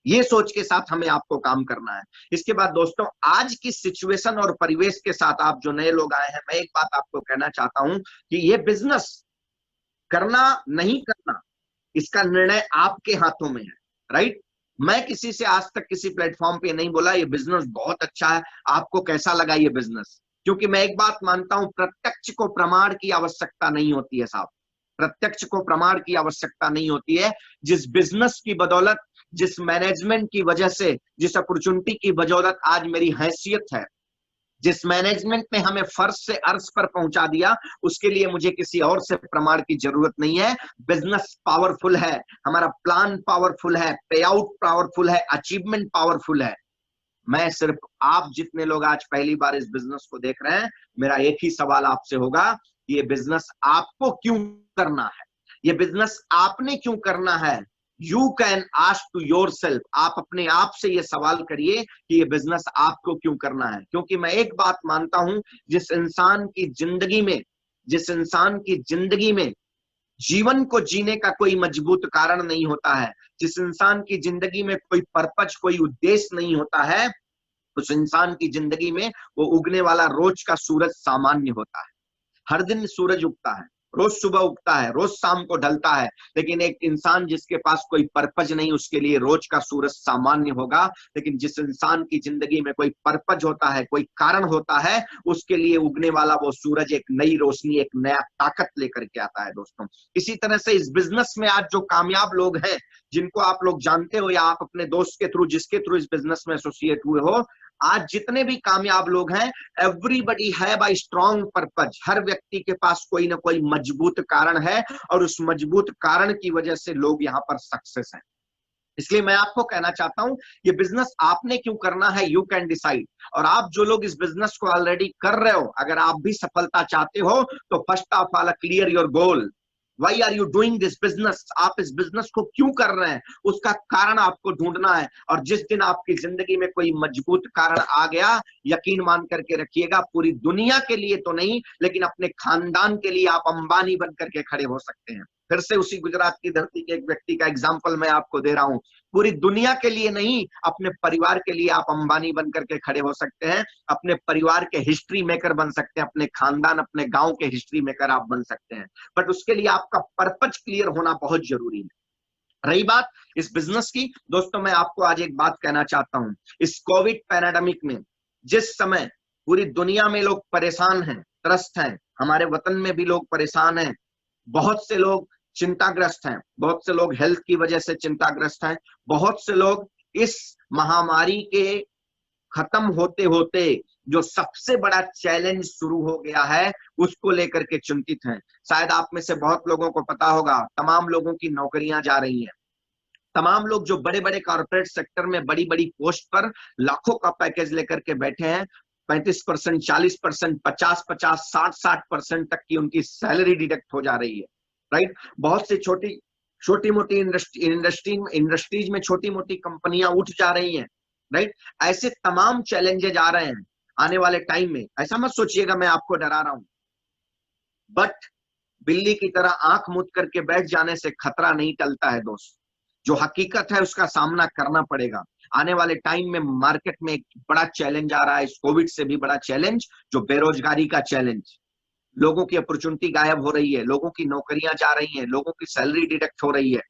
ये सोच के साथ हमें आपको काम करना है। इसके बाद दोस्तों, आज की सिचुएशन और परिवेश के साथ आप जो नए लोग आए हैं, मैं एक बात आपको कहना चाहता हूं कि ये बिजनेस करना नहीं करना, इसका निर्णय आपके हाथों में है। राइट? मैं किसी से आज तक किसी प्लेटफॉर्म पे नहीं बोला ये बिजनेस बहुत अच्छा है, आपको कैसा लगा ये बिजनेस। क्योंकि मैं एक बात मानता हूं, प्रत्यक्ष को प्रमाण की आवश्यकता नहीं होती है साहब, प्रत्यक्ष को प्रमाण की आवश्यकता नहीं होती है। जिस बिजनेस की बदौलत, जिस मैनेजमेंट की वजह से, जिस अपॉर्चुनिटी की बदौलत आज मेरी हैसियत है, जिस मैनेजमेंट ने हमें फर्श से अर्श पर पहुंचा दिया, उसके लिए मुझे किसी और से प्रमाण की जरूरत नहीं है। बिजनेस पावरफुल है, हमारा प्लान पावरफुल है, पे आउट पावरफुल है, अचीवमेंट पावरफुल है। मैं सिर्फ, आप जितने लोग आज पहली बार इस बिजनेस को देख रहे हैं, मेरा एक ही सवाल आपसे होगा, ये बिजनेस आपको क्यों करना है, ये बिजनेस आपने क्यों करना है। You can ask to your self, आप अपने आप से ये सवाल करिए कि ये बिजनेस आपको क्यों करना है। क्योंकि मैं एक बात मानता हूं, जिस इंसान की जिंदगी में जीवन को जीने का कोई मजबूत कारण नहीं होता है, जिस इंसान की जिंदगी में कोई पर्पज, कोई उद्देश्य नहीं होता है, उस इंसान की जिंदगी में वो उगने वाला रोज का सूरज सामान्य होता है। हर दिन सूरज उगता है, रोज सुबह उगता है, रोज शाम को ढलता है, लेकिन एक इंसान जिसके पास कोई पर्पज नहीं, उसके लिए रोज का सूरज सामान्य होगा। लेकिन जिस इंसान की जिंदगी में कोई पर्पज होता है, कोई कारण होता है, उसके लिए उगने वाला वो सूरज एक नई रोशनी, एक नया ताकत लेकर के आता है दोस्तों। इसी तरह से इस बिजनेस में आज जो कामयाब लोग हैं, जिनको आप लोग जानते हो या आप अपने दोस्त के थ्रू, जिसके थ्रू इस बिजनेस में एसोसिएट हुए हो, आज जितने भी कामयाब लोग हैं, everybody have a strong purpose. हर व्यक्ति के पास कोई ना कोई मजबूत कारण है, और उस मजबूत कारण की वजह से लोग यहाँ पर सक्सेस हैं। इसलिए मैं आपको कहना चाहता हूं, ये बिजनेस आपने क्यों करना है, यू कैन डिसाइड। और आप जो लोग इस बिजनेस को ऑलरेडी कर रहे हो, अगर आप भी सफलता चाहते हो, तो first of all clear your goal. Why are you doing this business? आप इस बिजनेस को क्यों कर रहे हैं, उसका कारण आपको ढूंढना है। और जिस दिन आपकी जिंदगी में कोई मजबूत कारण आ गया, यकीन मान करके रखिएगा, पूरी दुनिया के लिए तो नहीं, लेकिन अपने खानदान के लिए आप अंबानी बन करके खड़े हो सकते हैं। फिर से उसी गुजरात की धरती के एक व्यक्ति का एग्जाम्पल मैं आपको दे रहा हूं। पूरी दुनिया के लिए नहीं, अपने परिवार के लिए आप अंबानी बन करके खड़े हो सकते हैं। अपने परिवार के हिस्ट्री मेकर बन सकते हैं, अपने खानदान, अपने गांव के हिस्ट्री मेकर आप बन सकते हैं। बट उसके लिए आपका पर्पज क्लियर होना बहुत जरूरी है। रही बात इस बिजनेस की, दोस्तों मैं आपको आज एक बात कहना चाहता हूं। इस कोविड पैराडमिक में जिस समय पूरी दुनिया में लोग परेशान हैं, त्रस्त हैं, हमारे वतन में भी लोग परेशान हैं, बहुत से लोग चिंताग्रस्त हैं, बहुत से लोग हेल्थ की वजह से चिंताग्रस्त हैं, बहुत से लोग इस महामारी के खत्म होते होते जो सबसे बड़ा चैलेंज शुरू हो गया है, उसको लेकर के चिंतित हैं। शायद आप में से बहुत लोगों को पता होगा, तमाम लोगों की नौकरियां जा रही हैं। तमाम लोग जो बड़े बड़े कॉर्पोरेट सेक्टर में बड़ी बड़ी पोस्ट पर लाखों का पैकेज लेकर के बैठे हैं, 35%, 40%, 50-50, 60-60% तक की उनकी सैलरी डिडक्ट हो जा रही है। राइट? बहुत सी छोटी मोटी इंडस्ट्रीज में छोटी मोटी कंपनियां उठ जा रही हैं। राइट? ऐसे तमाम चैलेंजेस आ रहे हैं आने वाले टाइम में। ऐसा मत सोचिएगा मैं आपको डरा रहा हूं, बट बिल्ली की तरह आंख मूंद करके बैठ जाने से खतरा नहीं टलता है दोस्त। जो हकीकत है उसका सामना करना पड़ेगा। आने वाले टाइम में मार्केट में एक बड़ा चैलेंज आ रहा है, इस कोविड से भी बड़ा चैलेंज, जो बेरोजगारी का चैलेंज। लोगों की अपॉर्चुनिटी गायब हो रही है, लोगों की नौकरियां जा रही हैं, लोगों की सैलरी डिडक्ट हो रही है।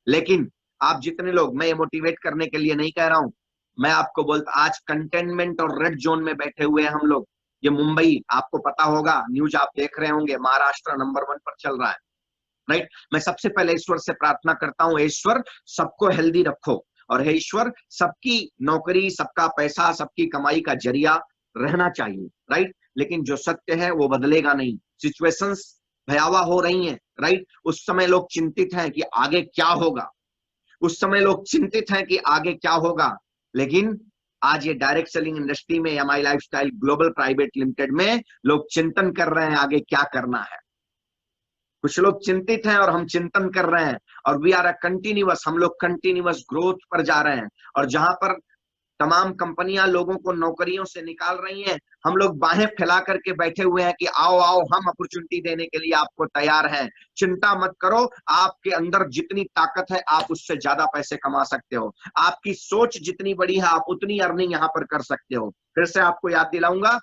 लेकिन आप जितने लोग, मैं ये मोटिवेट करने के लिए नहीं कह रहा हूं, मैं आपको बोलता, आज कंटेनमेंट और रेड जोन में बैठे हुए हैं हम लोग। ये मुंबई, आपको पता होगा, न्यूज आप देख रहे होंगे, महाराष्ट्र नंबर 1 पर चल रहा है। राइट? मैं सबसे पहले ईश्वर से प्रार्थना करता हूं, ईश्वर सबको हेल्दी रखो, और हे ईश्वर सबकी नौकरी, सबका पैसा, सबकी कमाई का जरिया रहना चाहिए। राइट? लेकिन जो सत्य है वो बदलेगा नहीं। सिचुएशंस भयावह हो रही हैं। राइट? उस समय लोग चिंतित हैं कि आगे क्या होगा, उस समय लोग चिंतित हैं कि आगे क्या होगा। लेकिन आज ये डायरेक्ट सेलिंग इंडस्ट्री में, MI lifestyle global private limited में लोग चिंतन कर रहे हैं आगे क्या करना है। कुछ लोग चिंतित हैं और हम चिंतन कर रहे हैं, और वी आर अ कंटिन्यूअस, हम लोग कंटिन्यूअस ग्रोथ पर जा रहे हैं। और जहां पर तमाम कंपनियां लोगों को नौकरियों से निकाल रही हैं, हम लोग बाहें फैला करके बैठे हुए हैं कि आओ आओ, हम अपॉर्चुनिटी देने के लिए आपको तैयार हैं। चिंता मत करो, आपके अंदर जितनी ताकत है आप उससे ज्यादा पैसे कमा सकते हो। आपकी सोच जितनी बड़ी है आप उतनी अर्निंग यहाँ पर कर सकते हो। फिर से आपको याद दिलाऊंगा,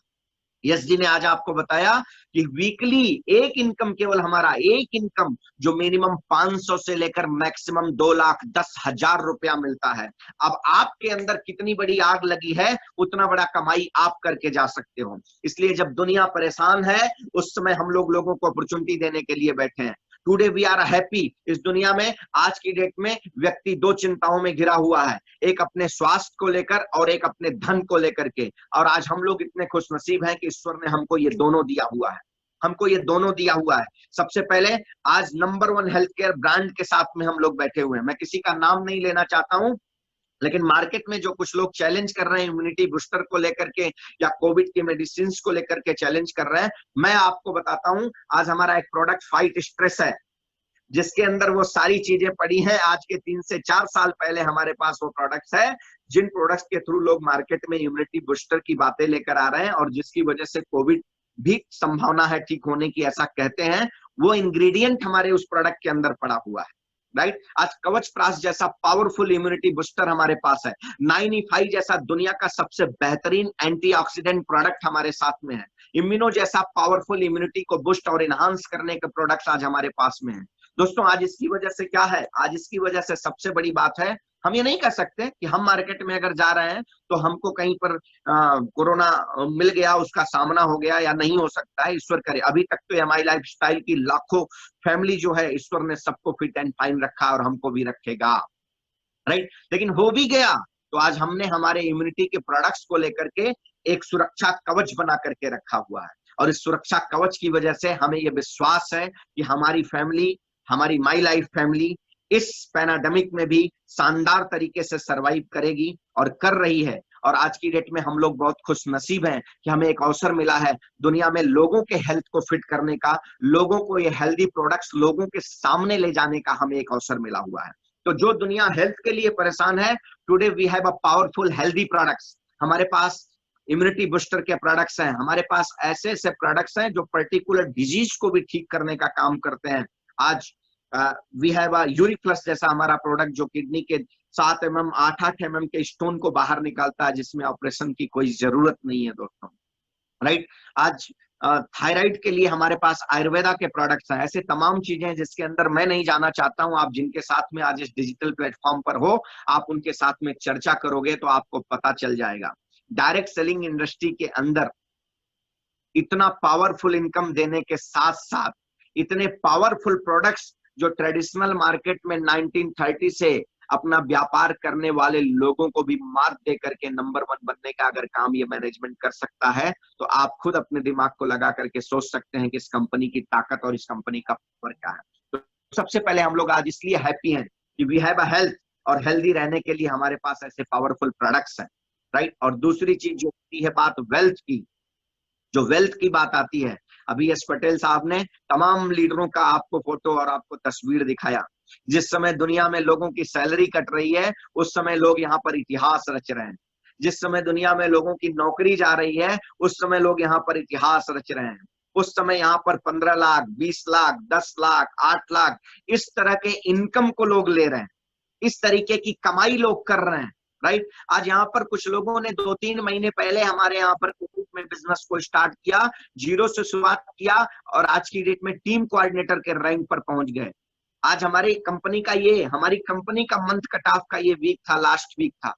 यस जी ने आज आपको बताया कि वीकली एक इनकम, केवल हमारा एक इनकम जो मिनिमम 500 से लेकर मैक्सिमम 2,10,000 रुपया मिलता है। अब आपके अंदर कितनी बड़ी आग लगी है, उतना बड़ा कमाई आप करके जा सकते हो। इसलिए जब दुनिया परेशान है, उस समय हम लोगों को अपॉर्चुनिटी देने के लिए बैठे हैं। Today we are happy. इस दुनिया में आज की डेट में व्यक्ति दो चिंताओं में घिरा हुआ है, एक अपने स्वास्थ्य को लेकर और एक अपने धन को लेकर के। और आज हम लोग इतने खुशनसीब हैं कि ईश्वर ने हमको ये दोनों दिया हुआ है, हमको ये दोनों दिया हुआ है। सबसे पहले आज नंबर 1 हेल्थ केयर ब्रांड के साथ में हम लोग बैठे हुए हैं। मैं किसी का नाम नहीं लेना चाहता हूं, लेकिन मार्केट में जो कुछ लोग चैलेंज कर रहे हैं इम्यूनिटी बूस्टर को लेकर के या कोविड के मेडिसिन को लेकर के चैलेंज कर रहे हैं, मैं आपको बताता हूं, आज हमारा एक प्रोडक्ट फाइट स्ट्रेस है, जिसके अंदर वो सारी चीजें पड़ी हैं। आज के 3 से 4 साल पहले हमारे पास वो प्रोडक्ट्स है, जिन प्रोडक्ट्स के थ्रू लोग मार्केट में इम्यूनिटी बूस्टर की बातें लेकर आ रहे हैं, और जिसकी वजह से कोविड भी संभावना है ठीक होने की, ऐसा कहते हैं। वो इंग्रेडिएंट हमारे उस प्रोडक्ट के अंदर पड़ा हुआ है। राइट। आज कवच प्राश जैसा पावरफुल इम्यूनिटी बूस्टर हमारे पास है। 9E5 जैसा दुनिया का सबसे बेहतरीन एंटीऑक्सीडेंट प्रोडक्ट हमारे साथ में है। इम्यूनो जैसा पावरफुल इम्यूनिटी को बूस्ट और इनहांस करने के प्रोडक्ट्स आज हमारे पास में है। दोस्तों आज इसकी वजह से क्या है, आज इसकी वजह से सबसे बड़ी बात है, हम ये नहीं कह सकते कि हम मार्केट में अगर जा रहे हैं तो हमको कहीं पर कोरोना मिल गया, उसका सामना हो गया या नहीं हो सकता है, ईश्वर करे। अभी तक तो एमआई लाइफस्टाइल की लाखों फैमिली जो है, ईश्वर ने सबको फिट एंड फाइन रखा और हमको भी रखेगा, राइट। लेकिन हो भी गया तो आज हमने हमारे इम्यूनिटी के प्रोडक्ट्स को लेकर के एक सुरक्षा कवच बना करके रखा हुआ है। और इस सुरक्षा कवच की वजह से हमें यह विश्वास है कि हमारी फैमिली, हमारी माई लाइफ फैमिली इस पैनाडेमिक में भी शानदार तरीके से सरवाइव करेगी और कर रही है। और आज की डेट में हम लोग बहुत खुश नसीब हैं कि हमें एक अवसर मिला है दुनिया में लोगों के हेल्थ को फिट करने का, लोगों को ये हेल्दी प्रोडक्ट्स लोगों के सामने ले जाने का हमें एक अवसर मिला हुआ है। तो जो दुनिया हेल्थ के लिए परेशान है, today we have a powerful healthy products. हमारे पास इम्यूनिटी बूस्टर के प्रोडक्ट्स हैं, हमारे पास ऐसे ऐसे प्रोडक्ट्स हैं जो पर्टिकुलर डिजीज को भी ठीक करने का काम करते हैं। आज वी हैव अ यूरिफ्लक्स जैसा हमारा प्रोडक्ट जो किडनी के 7 mm 8 mm के स्टोन को बाहर निकालता है, जिसमें ऑपरेशन की कोई जरूरत नहीं है दोस्तों, राइट। आज थायराइड के लिए हमारे पास आयुर्वेदा के प्रोडक्ट्स हैं। ऐसे तमाम चीजें हैं जिसके अंदर मैं नहीं जाना चाहता हूं। आप जिनके साथ में आज इस डिजिटल प्लेटफॉर्म पर हो, आप उनके साथ में चर्चा करोगे तो आपको पता चल जाएगा। डायरेक्ट सेलिंग इंडस्ट्री के अंदर इतना पावरफुल इनकम देने के साथ साथ इतने पावरफुल प्रोडक्ट्स जो ट्रेडिशनल मार्केट में 1930 से अपना व्यापार करने वाले लोगों को भी मात दे करके नंबर 1 बनने का अगर काम ये मैनेजमेंट कर सकता है, तो आप खुद अपने दिमाग को लगा करके सोच सकते हैं कि इस कंपनी की ताकत और इस कंपनी का पावर क्या है। तो सबसे पहले हम लोग आज इसलिए हैप्पी हैं कि वी हैव अ हेल्थ, और हेल्दी रहने के लिए हमारे पास ऐसे पावरफुल प्रोडक्ट्स हैं, राइट। और दूसरी चीज जो होती है बात वेल्थ की, जो वेल्थ की बात आती है, अभी एस पटेल साहब ने तमाम लीडरों का आपको फोटो और आपको तस्वीर दिखाया। जिस समय दुनिया में लोगों की सैलरी कट रही है, उस समय लोग यहाँ पर इतिहास रच रहे हैं। जिस समय दुनिया में लोगों की नौकरी जा रही है, उस समय लोग यहाँ पर इतिहास रच रहे हैं। उस समय यहाँ पर 15 लाख, 20 लाख, 10 लाख, 8 लाख इस तरह के इनकम को लोग ले रहे हैं, इस तरीके की कमाई लोग कर रहे हैं, राइट। आज यहाँ पर कुछ लोगों ने 2-3 महीने पहले हमारे यहाँ पर में बिजनेस को स्टार्ट किया, जीरो से शुरुआत किया और आज की डेट में टीम कोऑर्डिनेटर के रैंक पर पहुंच गए। आज हमारी कंपनी का मंथ कट ऑफ का ये वीक था, लास्ट वीक था,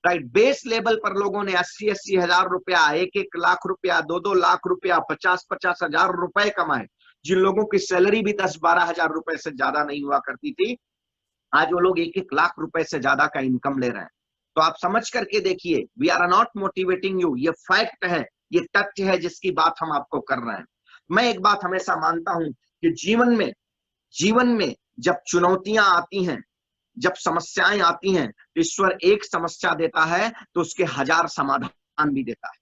राइट। बेस लेवल पर लोगों ने 80-80 हजार रुपया, 1-1 लाख रुपया, 2-2 लाख रुपया, 50-50 हजार रुपए कमाए। जिन लोगों की सैलरी भी 10-12 हजार रुपए से ज्यादा नहीं हुआ करती थी, आज वो लोग 1-1 लाख रुपए से ज्यादा का इनकम ले रहे हैं। तो आप समझ करके देखिए, we are not motivating you, ये फैक्ट है, ये तथ्य है जिसकी बात हम आपको कर रहे हैं। मैं एक बात हमेशा मानता हूं कि जीवन में जब चुनौतियां आती हैं, जब समस्याएं आती हैं, तो ईश्वर एक समस्या देता है तो उसके 1000 समाधान भी देता है।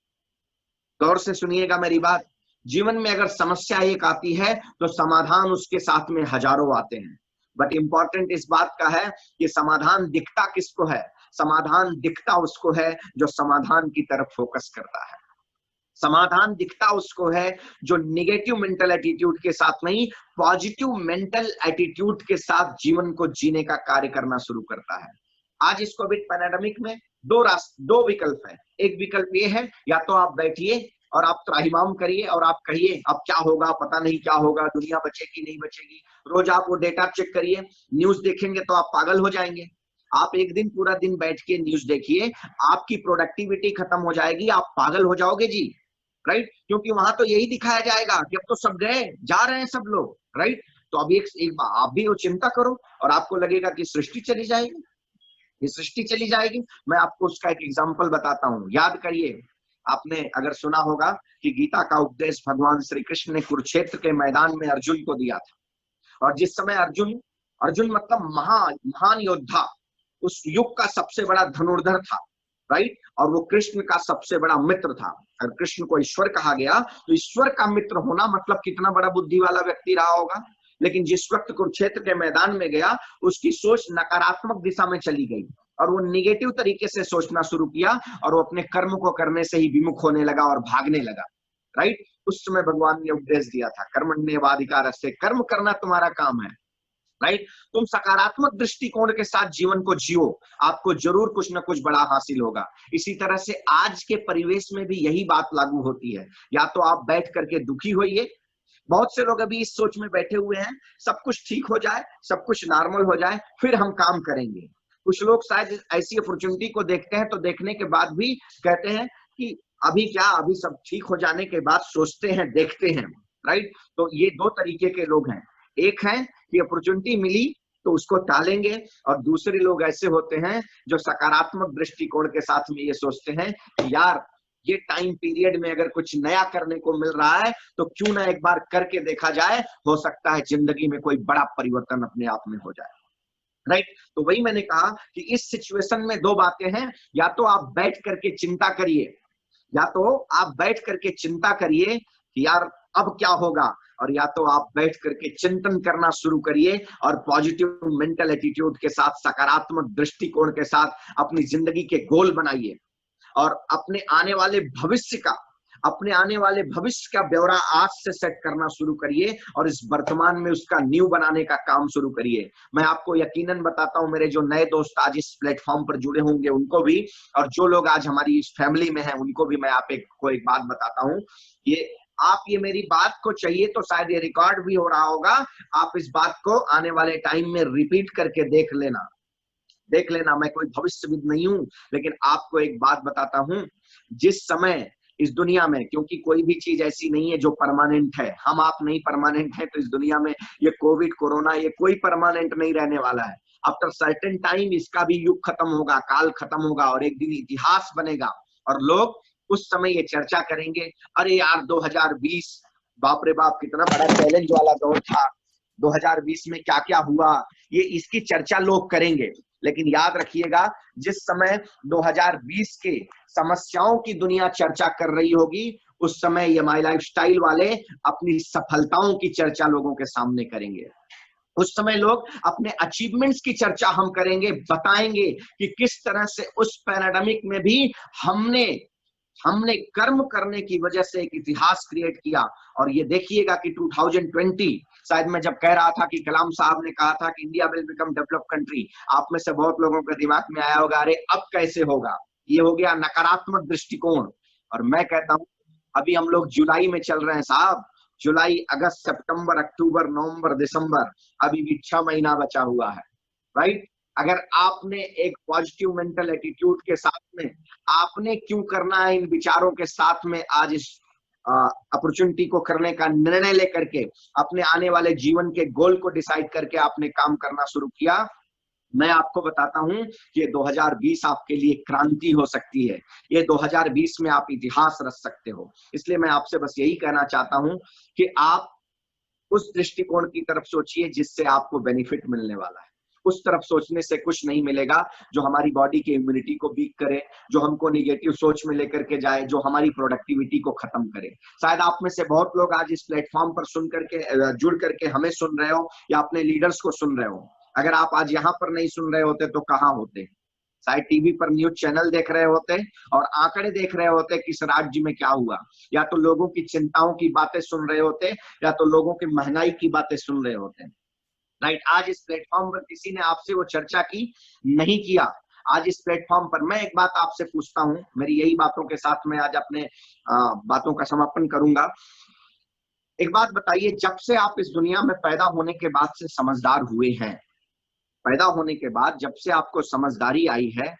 गौर से सुनिएगा मेरी बात, जीवन में अगर समस्या एक आती है तो समाधान उसके साथ में हजारों आते हैं। बट इंपॉर्टेंट इस बात का है कि समाधान दिखता किसको है? समाधान दिखता उसको है जो समाधान की तरफ फोकस करता है। समाधान दिखता उसको है जो निगेटिव मेंटल एटीट्यूड के साथ नहीं, पॉजिटिव मेंटल एटीट्यूड के साथ जीवन को जीने का कार्य करना शुरू करता है। आज इस कोविड पैंडेमिक में दो विकल्प है। एक विकल्प ये है, या तो आप बैठिए और आप त्राहिमाम करिए और आप कहिए अब क्या होगा, पता नहीं क्या होगा, दुनिया बचेगी नहीं बचेगी। रोज आप वो डेटा चेक करिए, न्यूज देखेंगे तो आप पागल हो जाएंगे। आप एक दिन पूरा दिन बैठ के न्यूज देखिए, आपकी प्रोडक्टिविटी खत्म हो जाएगी, आप पागल हो जाओगे जी, राइट। क्योंकि वहां तो यही दिखाया जाएगा कि अब तो सब गए, जा रहे हैं सब लोग, राइट। तो अभी एक बार आप भी वो चिंता करो और आपको लगेगा कि सृष्टि चली जाएगी, ये सृष्टि चली जाएगी। मैं आपको उसका एक एग्जांपल बताता हूँ, याद करिए। आपने अगर सुना होगा कि गीता का उपदेश भगवान श्री कृष्ण ने कुरुक्षेत्र के मैदान में अर्जुन को दिया था, और जिस समय अर्जुन मतलब महान योद्धा, उस युग का सबसे बड़ा धनुर्धर था, राइट। और वो कृष्ण का सबसे बड़ा मित्र था। अगर कृष्ण को ईश्वर कहा गया तो ईश्वर का मित्र होना मतलब कितना बड़ा बुद्धि वाला व्यक्ति रहा होगा। लेकिन जिस वक्त कुरुक्षेत्र के मैदान में गया, उसकी सोच नकारात्मक दिशा में चली गई और वो निगेटिव तरीके से सोचना शुरू किया और वो अपने कर्म को करने से ही विमुख होने लगा और भागने लगा, राइट। उस समय भगवान ने उपदेश दिया था, कर्मण्येवाधिकारस्ते, कर्म करना तुम्हारा काम है, राइट। तुम सकारात्मक दृष्टिकोण के साथ जीवन को जियो, आपको जरूर कुछ ना कुछ बड़ा हासिल होगा। इसी तरह से आज के परिवेश में भी यही बात लागू होती है। या तो आप बैठ करके दुखी होइए, बहुत से लोग अभी इस सोच में बैठे हुए हैं सब कुछ ठीक हो जाए, सब कुछ नॉर्मल हो जाए, फिर हम काम करेंगे। कुछ लोग शायद ऐसी अपॉर्चुनिटी को देखते हैं तो देखने के बाद भी कहते हैं कि अभी क्या, अभी सब ठीक हो जाने के बाद सोचते हैं, देखते हैं। राइट। तो ये दो तरीके के लोग हैं। एक है कि अपॉर्चुनिटी मिली तो उसको टालेंगे, और दूसरे लोग ऐसे होते हैं जो सकारात्मक दृष्टिकोण के साथ में ये सोचते हैं कि यार ये टाइम पीरियड में अगर कुछ नया करने को मिल रहा है तो क्यों ना एक बार करके देखा जाए, हो सकता है जिंदगी में कोई बड़ा परिवर्तन अपने आप में हो जाए। राइट। तो वही मैंने कहा कि इस सिचुएशन में दो बातें हैं, या तो आप बैठ करके चिंता करिए, या तो आप बैठ करके चिंता करिए कि यार अब क्या होगा, और या तो आप बैठ करके चिंतन करना शुरू करिए और पॉजिटिव मेंटल एटीट्यूड के साथ, सकारात्मक दृष्टिकोण के साथ अपनी जिंदगी के गोल बनाइए और अपने आने वाले भविष्य का ब्यौरा आज से सेट करना शुरू करिए और इस वर्तमान में उसका न्यू बनाने का काम शुरू करिए। मैं आपको यकीनन बताता हूं, मेरे जो नए दोस्त आज इस प्लेटफॉर्म पर जुड़े होंगे उनको भी, और जो लोग आज हमारी इस फैमिली में हैं उनको भी मैं आपको एक बात बताता हूं। ये मेरी बात को चाहिए तो शायद ये रिकॉर्ड भी हो रहा होगा, आप इस बात को आने वाले टाइम में रिपीट करके देख लेना। मैं कोई भविष्यविद नहीं हूं, लेकिन आपको एक बात बताता हूं, जिस समय इस दुनिया में, क्योंकि कोई भी चीज ऐसी नहीं है जो परमानेंट है, हम आप नहीं परमानेंट है, तो इस दुनिया में ये कोविड, कोरोना, ये कोई परमानेंट नहीं रहने वाला है। आफ्टर सर्टेन टाइम इसका भी युग खत्म होगा, काल खत्म होगा, और एक दिन इतिहास बनेगा और लोग उस समय ये चर्चा करेंगे, अरे यार 2020 बाप रे बाप कितना बड़ा चैलेंज वाला दौर था, 2020 में क्या क्या हुआ, ये इसकी चर्चा लोग करेंगे। लेकिन याद रखिएगा, जिस समय 2020 के समस्याओं की दुनिया चर्चा कर रही होगी, उस समय ये माय लाइफस्टाइल वाले अपनी सफलताओं की चर्चा लोगों के सामने करेंगे। उस समय लोग अपने अचीवमेंट्स की चर्चा हम करेंगे, बताएंगे कि किस तरह से उस पैराडामिक में भी हमने कर्म करने की वजह से एक इतिहास क्रिएट किया। और ये देखिएगा कि 2020, शायद मैं जब कह रहा था कि कलाम साहब ने कहा था कि India will become developed country, आप में से बहुत लोगों के दिमाग में आया होगा, अरे अब कैसे होगा, ये हो गया नकारात्मक दृष्टिकोण। और मैं कहता हूं अभी हम लोग जुलाई में चल रहे हैं साहब, जुलाई, अगस्त, सितंबर, अक्टूबर, नवंबर, दिसंबर, अभी भी 6 महीना बचा हुआ है। राइट। अगर आपने एक पॉजिटिव मेंटल एटीट्यूड के साथ में, आपने क्यों करना है इन विचारों के साथ में आज इस अपॉर्चुनिटी को करने का निर्णय लेकर के, अपने आने वाले जीवन के गोल को डिसाइड करके आपने काम करना शुरू किया, मैं आपको बताता हूं कि ये 2020 आपके लिए क्रांति हो सकती है। ये 2020 में आप इतिहास रच सकते हो। इसलिए मैं आपसे बस यही कहना चाहता हूं कि आप उस दृष्टिकोण की तरफ सोचिए जिससे आपको बेनिफिट मिलने वाला है। उस तरफ सोचने से कुछ नहीं मिलेगा जो हमारी बॉडी की इम्यूनिटी को वीक करे, जो हमको निगेटिव सोच में लेकर के जाए, जो हमारी प्रोडक्टिविटी को खत्म करे। शायद आप में से बहुत लोग आज इस प्लेटफॉर्म पर सुन करके, जुड़ करके हमें सुन रहे हो या अपने लीडर्स को सुन रहे हो। अगर आप आज यहाँ पर नहीं सुन रहे होते तो कहाँ होते? शायद टीवी पर न्यूज चैनल देख रहे होते और आंकड़े देख रहे होते किस राज्य में क्या हुआ, या तो लोगों की चिंताओं की बातें सुन रहे होते, या तो लोगों की महंगाई की बातें सुन रहे होते। राइट। आज इस प्लेटफॉर्म पर किसी ने आपसे वो चर्चा की नहीं किया। आज इस प्लेटफॉर्म पर मैं एक बात आपसे पूछता हूं, मेरी यही बातों के साथ मैं आज अपने बातों का समापन करूंगा। एक बात बताइए, जब से आप इस दुनिया में पैदा होने के बाद से समझदार हुए हैं, पैदा होने के बाद जब से आपको समझदारी आई है,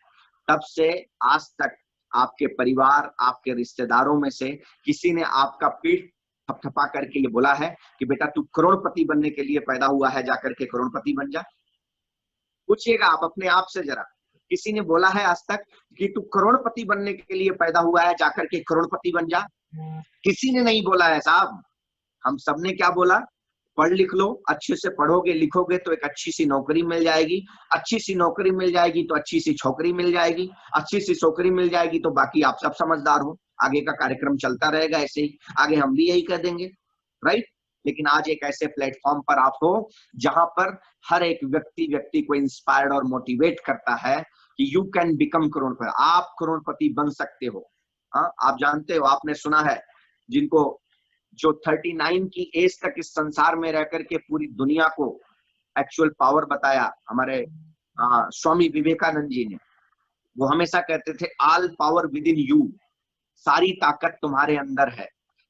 तब से आज तक आपके परिवार, आपके रिश्तेदारों में से किसी ने आपका पीठ थपथपा करके ये बोला है कि बेटा तू करोड़पति बनने के लिए पैदा हुआ है, जाकर के करोड़पति बन जा? पूछिएगा आप अपने आप से जरा, किसी ने बोला है आज तक कि तू करोड़पति बनने के लिए पैदा हुआ है, जाकर के करोड़पति बन जा? किसी ने नहीं बोला है साहब। हम सबने क्या बोला? पढ़ लिख लो, अच्छे से पढ़ोगे लिखोगे तो एक अच्छी सी नौकरी मिल जाएगी, अच्छी सी नौकरी मिल जाएगी तो अच्छी सी छोकरी मिल जाएगी, अच्छी सी छोकरी मिल जाएगी तो बाकी आप सब समझदार हो, आगे का कार्यक्रम चलता रहेगा ऐसे ही, आगे हम भी यही कर देंगे। राइट। लेकिन आज एक ऐसे प्लेटफॉर्म पर आप हो जहां पर हर एक व्यक्ति को इंस्पायर्ड और मोटिवेट करता है कि यू कैन बिकम करोड़पति, आप करोड़पति बन सकते हो। आप जानते हो, आपने सुना है जिनको जो 39 की एज तक इस संसार में रह करके पूरी दुनिया को एक्चुअल पावर बताया हमारे स्वामी विवेकानंद जी ने। वो हमेशा कहते थे all power with in you, सारी ताकत तुम्हारे अंदर है।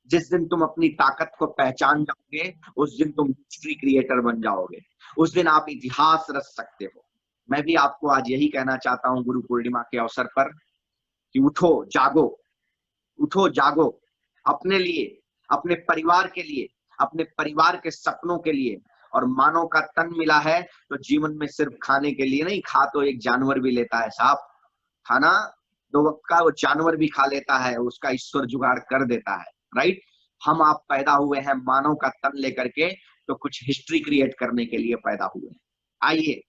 जिस दिन तुम अपनी ताकत को पहचान जाओगे उस दिन तुम हिस्ट्री क्रिएटर बन जाओगे, उस दिन आप इतिहास रच सकते हो। मैं भी आपको आज यही कहना चाहता हूँ गुरु पूर्णिमा के अवसर पर कि उठो जागो, उठो जागो, अपने लिए, अपने परिवार के लिए, अपने परिवार के सपनों के लिए। और मानव का तन मिला है तो जीवन में सिर्फ खाने के लिए नहीं, खा तो एक जानवर भी लेता है साहब, खाना 2 वक्त का वो जानवर भी खा लेता है, उसका ईश्वर जुगाड़ कर देता है, राइट। हम आप पैदा हुए हैं मानव का तन लेकर के, तो कुछ हिस्ट्री क्रिएट करने के लिए पैदा हुए हैं। आइए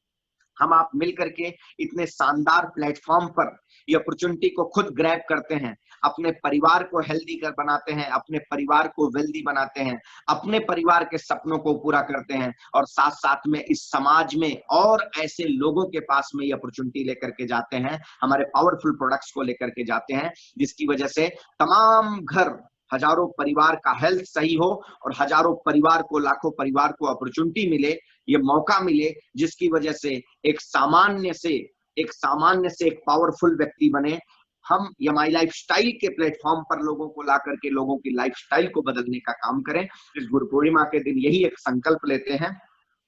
हम आप मिलकर के इतने शानदार प्लेटफॉर्म पर ये अपॉर्चुनिटी को खुद ग्रैब करते हैं, अपने परिवार को हेल्दी कर बनाते हैं, अपने परिवार को वेल्दी बनाते हैं, अपने परिवार के सपनों को पूरा करते हैं, और साथ साथ में इस समाज में और ऐसे लोगों के पास में ये अपॉर्चुनिटी लेकर के जाते हैं, हमारे पावरफुल प्रोडक्ट्स को लेकर के जाते हैं, जिसकी वजह से तमाम घर, हजारों परिवार का हेल्थ सही हो और हजारों परिवार को, लाखों परिवार को अपॉर्चुनिटी मिले, ये मौका मिले, जिसकी वजह से एक सामान्य से एक पावरफुल व्यक्ति बने। हम ये माई लाइफ स्टाइल के प्लेटफॉर्म पर लोगों को ला करके लोगों की लाइफ स्टाइल को बदलने का काम करें। इस गुरु पूर्णिमा के दिन यही एक संकल्प लेते हैं,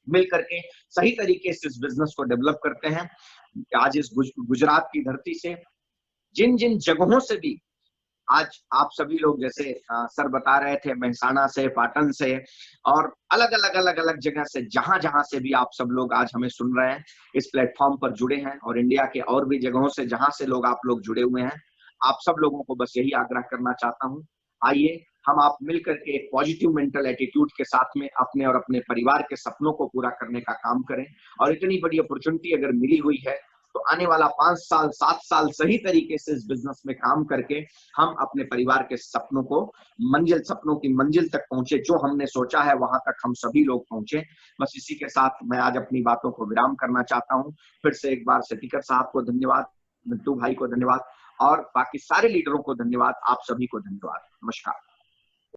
मिल करके सही तरीके से इस बिजनेस को डेवलप करते हैं। आज इस गुजरात की धरती से, जिन जिन जगहों से भी आज आप सभी लोग, जैसे सर बता रहे थे, मेहसाणा से, पाटन से, और अलग अलग जगह से, जहां जहां से भी आप सब लोग आज हमें सुन रहे हैं, इस प्लेटफॉर्म पर जुड़े हैं, और इंडिया के और भी जगहों से जहां से लोग आप लोग जुड़े हुए हैं, आप सब लोगों को बस यही आग्रह करना चाहता हूं, आइए हम आप मिलकर के एक पॉजिटिव मेंटल एटीट्यूड के साथ में अपने और अपने परिवार के सपनों को पूरा करने का काम करें। और इतनी बड़ी अपॉर्चुनिटी अगर मिली हुई है तो आने वाला 5 साल 7 साल सही तरीके से इस बिजनेस में काम करके हम अपने परिवार के सपनों की मंजिल तक पहुंचे, जो हमने सोचा है वहां तक हम सभी लोग पहुंचे। बस इसी के साथ मैं आज अपनी बातों को विराम करना चाहता हूं। फिर से एक बार सेटिकर साहब को धन्यवाद, मिट्टू भाई को धन्यवाद, और बाकी सारे लीडरों को धन्यवाद, आप सभी को धन्यवाद। नमस्कार।